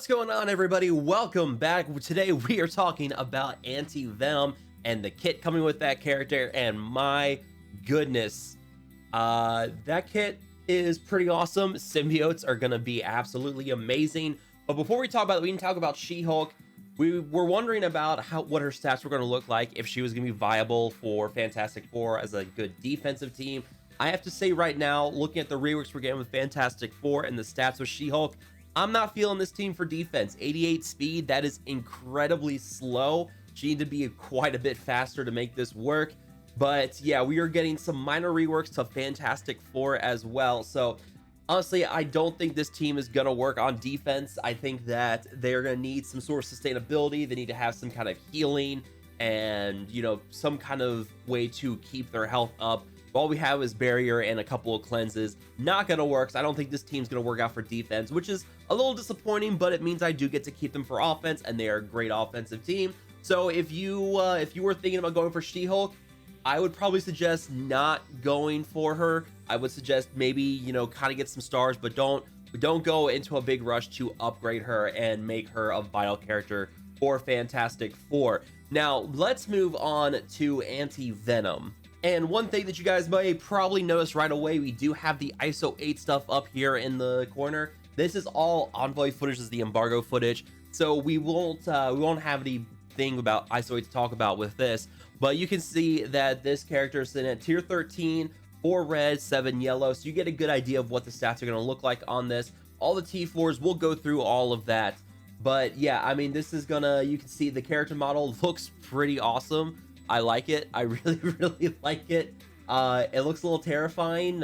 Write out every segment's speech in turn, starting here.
What's going on, everybody? Welcome back. Today we are talking about Anti-Venom and the kit coming with that character, and my goodness, that kit is pretty awesome. Symbiotes are gonna be absolutely amazing. But before we talk about it, we can talk about She-Hulk. We were wondering about what her stats were going to look like, if she was going to be viable for Fantastic Four as a good defensive team. I have to say right now, looking at the reworks we're getting with Fantastic Four and the stats with She-Hulk, I'm not feeling this team for defense. 88 speed, that is incredibly slow. She needs to be quite a bit faster to make this work. But yeah, we are getting some minor reworks to Fantastic Four as well. So honestly, I don't think this team is going to work on defense. I think that they're going to need some sort of sustainability. They need to have some kind of healing and, some kind of way to keep their health up. All we have is barrier and a couple of cleanses. Not going to work. So I don't think this team's going to work out for defense, which is a little disappointing, but it means I do get to keep them for offense, and they are a great offensive team. So if you were thinking about going for She-Hulk, I would probably suggest not going for her. I would suggest maybe, kind of get some stars, but don't go into a big rush to upgrade her and make her a vital character for Fantastic Four. Now, let's move on to Anti-Venom. And one thing that you guys may probably notice right away, we do have the ISO 8 stuff up here in the corner. This is all Envoy footage, this is the embargo footage. So we won't have anything about ISO 8 to talk about with this. But you can see that this character is sitting at tier 13, 4 red, 7 yellow. So you get a good idea of what the stats are going to look like on this. All the T4s, we'll go through all of that. But yeah, I mean, this is you can see the character model looks pretty awesome. I like it. I really, really like it. It looks a little terrifying.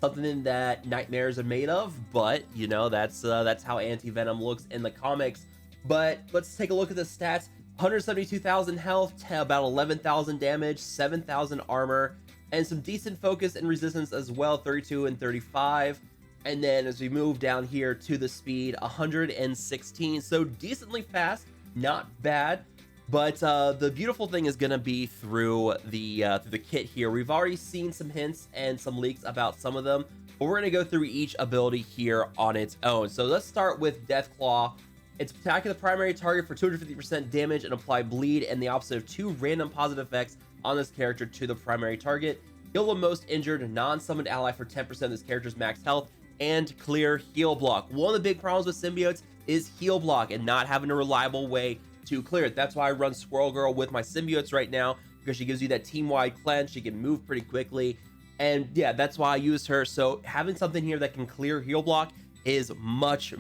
Something that nightmares are made of. But, that's how Anti-Venom looks in the comics. But let's take a look at the stats. 172,000 health, about 11,000 damage, 7,000 armor, and some decent focus and resistance as well, 32 and 35. And then as we move down here to the speed, 116, so decently fast, not bad. But the beautiful thing is going to be through the kit here. We've already seen some hints and some leaks about some of them, but we're going to go through each ability here on its own. So let's start with Deathclaw. It's attacking the primary target for 250% damage and apply bleed and the opposite of 2 random positive effects on this character to the primary target. Heal the most injured non-summoned ally for 10% of this character's max health and clear heal block. One of the big problems with Symbiotes is heal block and not having a reliable way to clear it. That's why I run Squirrel Girl with my Symbiotes right now, because she gives you that team-wide cleanse. She can move pretty quickly. And yeah, that's why I use her. So having something here that can clear heal block is much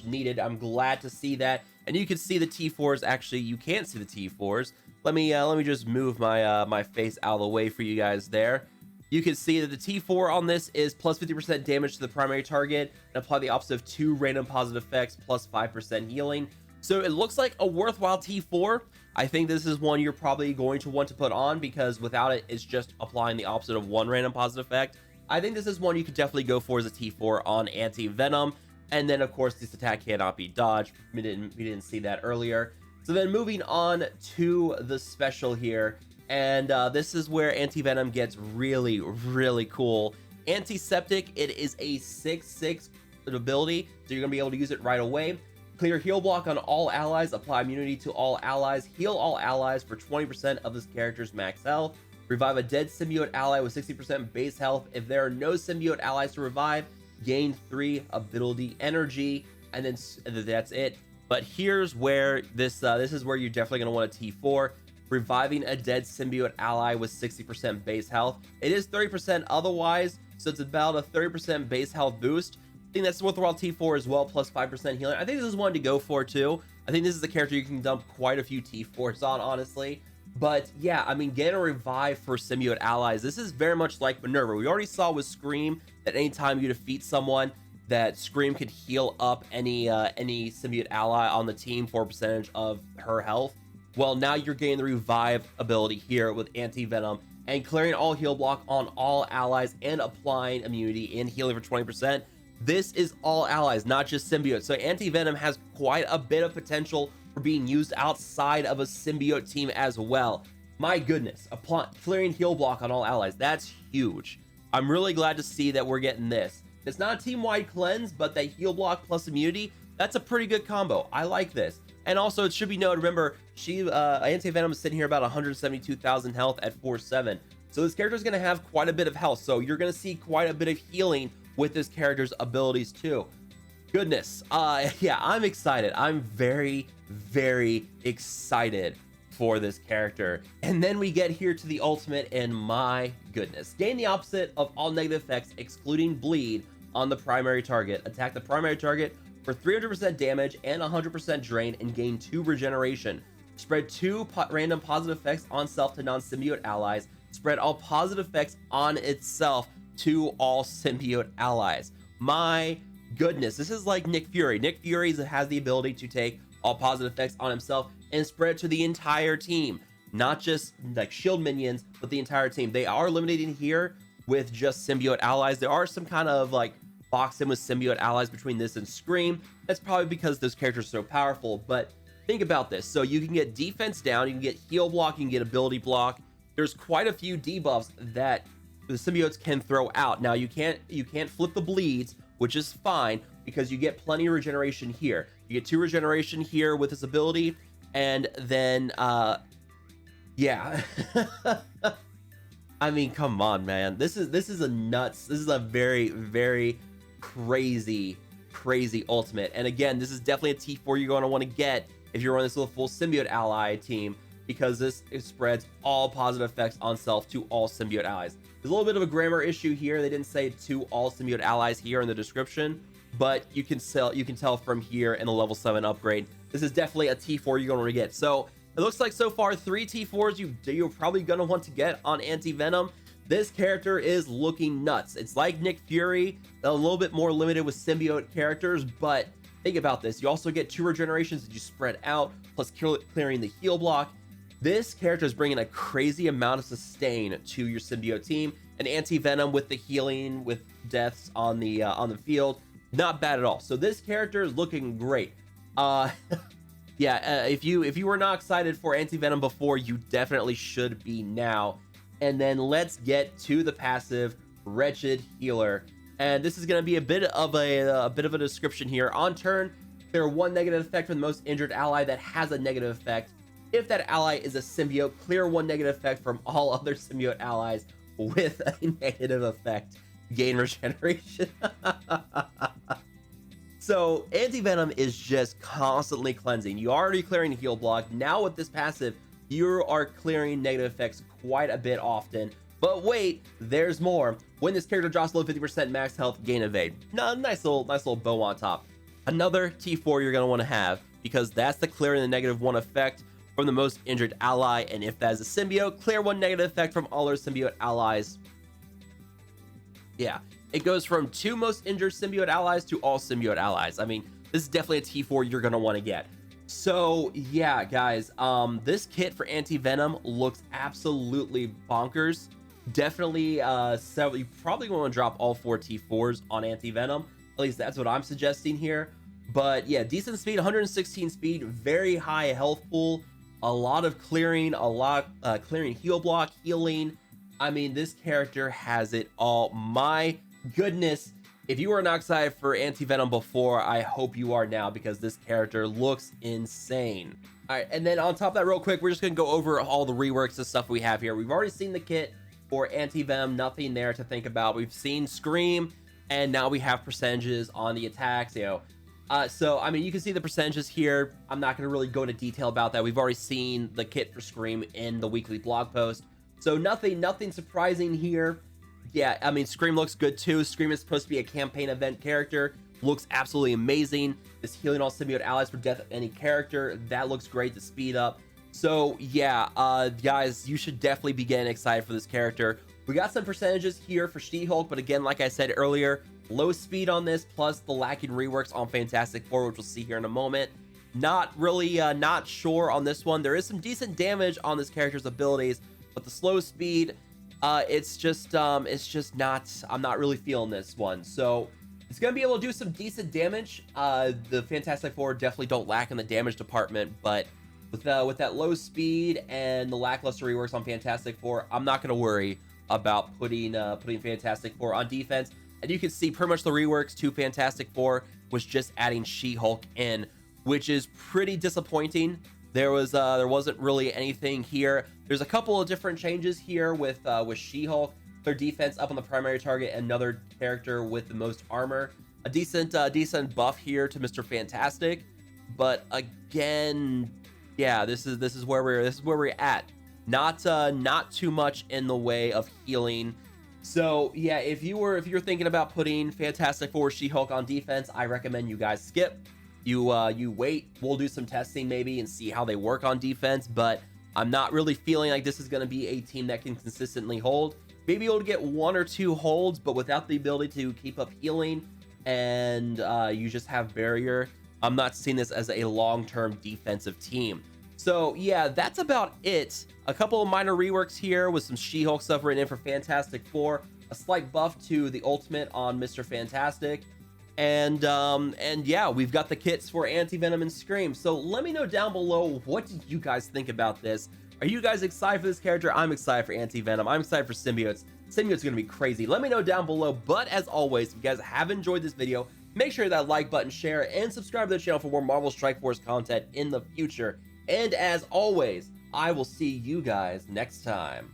needed. I'm glad to see that. And you can see the T4s. Actually, you can't see the T4s. Let me just move my my face out of the way for you guys there. You can see that the T4 on this is plus 50% damage to the primary target and apply the opposite of 2 random positive effects plus 5% healing. So it looks like a worthwhile T4. I think this is one you're probably going to want to put on, because without it, it's just applying the opposite of 1 random positive effect. I think this is one you could definitely go for as a T4 on Anti-Venom. And then, of course, this attack cannot be dodged. We didn't see that earlier. So then moving on to the special here. And this is where Anti-Venom gets really, really cool. Antiseptic, it is a 6/6 ability, so you're going to be able to use it right away. Clear heal block on all allies, apply immunity to all allies, heal all allies for 20% of this character's max health. Revive a dead symbiote ally with 60% base health. If there are no symbiote allies to revive, gain 3 ability energy, and then that's it. But here's where this is where you're definitely going to want a T4. Reviving a dead symbiote ally with 60% base health. It is 30% otherwise, so it's about a 30% base health boost. I think that's worthwhile T4 as well, plus 5% healing. I think this is one to go for too. I think this is a character you can dump quite a few T4s on, honestly. But yeah, I mean, getting a revive for symbiote allies, this is very much like Minerva. We already saw with Scream that anytime you defeat someone, that Scream could heal up any symbiote ally on the team for a percentage of her health. Well, now you're getting the revive ability here with Anti-Venom and clearing all heal block on all allies and applying immunity and healing for 20%. This is all allies, not just symbiotes. So Anti-Venom has quite a bit of potential for being used outside of a symbiote team as well. My goodness, clearing heal block on all allies, that's huge. I'm really glad to see that we're getting this. It's not a team-wide cleanse, but that heal block plus immunity That's a pretty good combo. I like this. And also, it should be noted, remember, Anti-Venom is sitting here about 172,000 health at 4.7. So this character is going to have quite a bit of health. So you're going to see quite a bit of healing with this character's abilities too. Goodness. Yeah, I'm excited. I'm very, very excited for this character. And then we get here to the ultimate, and my goodness. Gain the opposite of all negative effects, excluding bleed, on the primary target. Attack the primary target for 300% damage and 100% drain, and gain 2 regeneration. Spread 2 random positive effects on self to non-symbiote allies. Spread all positive effects on itself to all symbiote allies. My goodness, this is like Nick Fury. Nick Fury has the ability to take all positive effects on himself and spread to the entire team, not just like shield minions, but the entire team. They are limited here with just symbiote allies. There are some kind of like box in with symbiote allies between this and Scream. That's probably because those characters are so powerful, but think about this. So you can get defense down, you can get heal block, you can get ability block. There's quite a few debuffs that the symbiotes can throw out. Now you can't flip the bleeds, which is fine because you get plenty of regeneration here. You get 2 regeneration here with this ability, and then yeah. I mean, come on, man. This is a very, very crazy ultimate. And again, this is definitely a T4 you're going to want to get if you're running this with a full symbiote ally team, because it spreads all positive effects on self to all symbiote allies. There's a little bit of a grammar issue here. They didn't say to all symbiote allies here in the description, but you can tell from here in the level 7 upgrade. This is definitely a T4 you're going to want to get. So it looks like so far 3 T4s you're probably going to want to get on Anti-Venom. This character is looking nuts. It's like Nick Fury, a little bit more limited with symbiote characters, but think about this. You also get 2 regenerations that you spread out, plus clearing the heal block. This character is bringing a crazy amount of sustain to your symbiote team, and Anti-Venom with the healing, with deaths on the field, not bad at all. So this character is looking great. Yeah, if you were not excited for Anti-Venom before, you definitely should be now. And then let's get to the passive, Wretched Healer. And this is going to be a bit of a description here. On turn, clear 1 negative effect from the most injured ally that has a negative effect. If that ally is a symbiote, clear 1 negative effect from all other symbiote allies with a negative effect. Gain regeneration. So Anti-Venom is just constantly cleansing. You're already clearing the heal block. Now with this passive, you are clearing negative effects quite a bit often. But wait, there's more. When this character drops below 50% max health, gain evade. Nice little bow on top. Another T4 you're gonna want to have, because that's the clearing the negative 1 effect from the most injured ally. And if that is a symbiote, clear 1 negative effect from all other symbiote allies. Yeah, it goes from 2 most injured symbiote allies to all symbiote allies. I mean, this is definitely a T4 you're gonna want to get. So yeah, guys, this kit for Anti-Venom looks absolutely bonkers. Definitely, so you probably want to drop all 4 T4s on Anti-Venom. At least that's what I'm suggesting here. But yeah, decent speed, 116 speed, very high health pool, a lot of clearing, clearing heal block, healing. I mean, this character has it all. My goodness. If you were not excited for Anti-Venom before, I hope you are now, because this character looks insane. All right, and then on top of that, real quick, we're just gonna go over all the reworks and stuff we have here. We've already seen the kit for Anti-Venom, nothing there to think about. We've seen Scream, and now we have percentages on the attacks, so I mean, you can see the percentages here. I'm not gonna really go into detail about that. We've already seen the kit for Scream in the weekly blog post, so nothing surprising here. Yeah, I mean, Scream looks good too. Scream is supposed to be a campaign event character. Looks absolutely amazing. This healing all symbiote allies for death of any character. That looks great to speed up. So yeah, guys, you should definitely be getting excited for this character. We got some percentages here for She-Hulk, but again, like I said earlier, low speed on this, plus the lacking reworks on Fantastic Four, which we'll see here in a moment. Not really, not sure on this one. There is some decent damage on this character's abilities, but the slow speed, it's just not, I'm not really feeling this one. So it's gonna be able to do some decent damage. The Fantastic Four definitely don't lack in the damage department, but with that low speed and the lackluster reworks on Fantastic Four, I'm not gonna worry about putting Fantastic Four on defense. And you can see pretty much the reworks to Fantastic Four was just adding She-Hulk in, which is pretty disappointing. There wasn't really anything here. There's a couple of different changes here with She-Hulk. Their defense up on the primary target, another character with the most armor. A decent buff here to Mr. Fantastic, but again, yeah, this is where we're at. Not too much in the way of healing. So yeah, if you're thinking about putting Fantastic Four She-Hulk on defense, I recommend you guys skip. You wait. We'll do some testing maybe and see how they work on defense, but I'm not really feeling like this is going to be a team that can consistently hold. Maybe able to get 1 or 2 holds, but without the ability to keep up healing, and you just have barrier, I'm not seeing this as a long-term defensive team. So yeah, that's about it. A couple of minor reworks here with some She-Hulk stuff written in for Fantastic Four, a slight buff to the ultimate on Mr. Fantastic, and yeah, we've got the kits for Anti-Venom and Scream. So let me know down below, what did you guys think about this? Are you guys excited for this character? I'm excited for Anti-Venom. I'm excited for Symbiotes. Symbiotes gonna be crazy. Let me know down below. But as always, if you guys have enjoyed this video, make sure that like button, share, and subscribe to the channel for more Marvel Strike Force content in the future. And as always, I will see you guys next time.